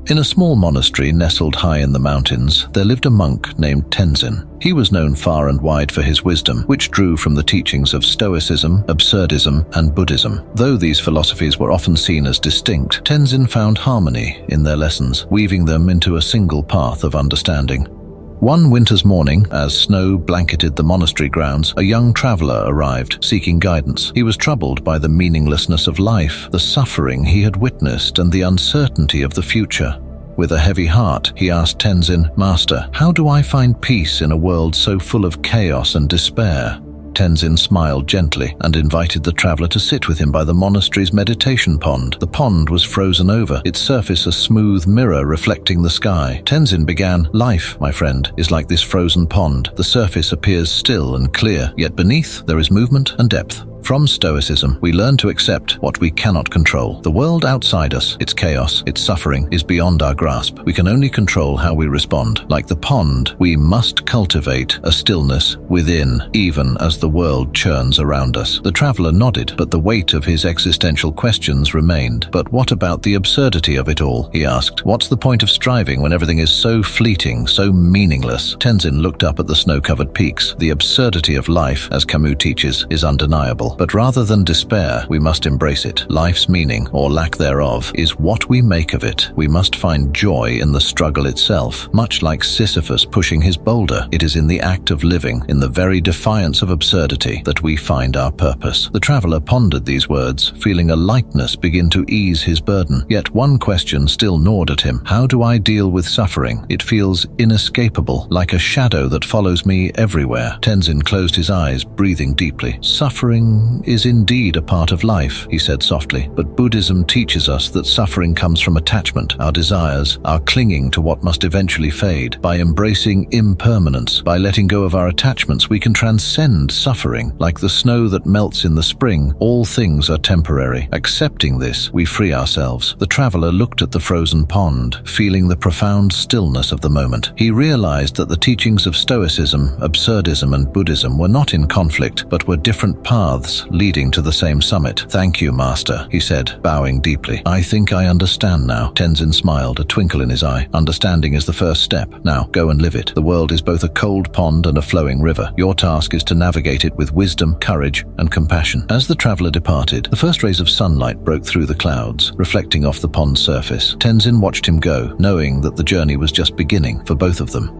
In a small monastery nestled high in the mountains, there lived a monk named Tenzin. He was known far and wide for his wisdom, which drew from the teachings of stoicism, absurdism, and Buddhism. Though these philosophies were often seen as distinct, Tenzin found harmony in their lessons, weaving them into a single path of understanding. One winter's morning, as snow blanketed the monastery grounds, a young traveler arrived, seeking guidance. He was troubled by the meaninglessness of life, the suffering he had witnessed, and the uncertainty of the future. With a heavy heart, he asked Tenzin, "Master, how do I find peace in a world so full of chaos and despair?" Tenzin smiled gently and invited the traveler to sit with him by the monastery's meditation pond. The pond was frozen over, its surface a smooth mirror reflecting the sky. Tenzin began, "Life, my friend, is like this frozen pond. The surface appears still and clear, yet beneath there is movement and depth. From Stoicism, we learn to accept what we cannot control. The world outside us, its chaos, its suffering, is beyond our grasp. We can only control how we respond. Like the pond, we must cultivate a stillness within, even as the world churns around us." The traveler nodded, but the weight of his existential questions remained. "But what about the absurdity of it all?" he asked. "What's the point of striving when everything is so fleeting, so meaningless?" Tenzin looked up at the snow-covered peaks. "The absurdity of life, as Camus teaches, is undeniable. But rather than despair, we must embrace it. Life's meaning, or lack thereof, is what we make of it. We must find joy in the struggle itself. Much like Sisyphus pushing his boulder, it is in the act of living, in the very defiance of absurdity, that we find our purpose." The traveler pondered these words, feeling a lightness begin to ease his burden. Yet one question still gnawed at him. "How do I deal with suffering? It feels inescapable, like a shadow that follows me everywhere." Tenzin closed his eyes, breathing deeply. "Suffering is indeed a part of life," he said softly, "but Buddhism teaches us that suffering comes from attachment, our desires, our clinging to what must eventually fade. By embracing impermanence, by letting go of our attachments, we can transcend suffering. Like the snow that melts in the spring, all things are temporary. Accepting this, we free ourselves." The traveler looked at the frozen pond, feeling the profound stillness of the moment. He realized that the teachings of Stoicism, Absurdism, and Buddhism were not in conflict, but were different paths leading to the same summit. "Thank you, Master," he said, bowing deeply. "I think I understand now." Tenzin smiled, a twinkle in his eye. "Understanding is the first step. Now, go and live it. The world is both a cold pond and a flowing river. Your task is to navigate it with wisdom, courage, and compassion." As the traveler departed, the first rays of sunlight broke through the clouds, reflecting off the pond's surface. Tenzin watched him go, knowing that the journey was just beginning for both of them.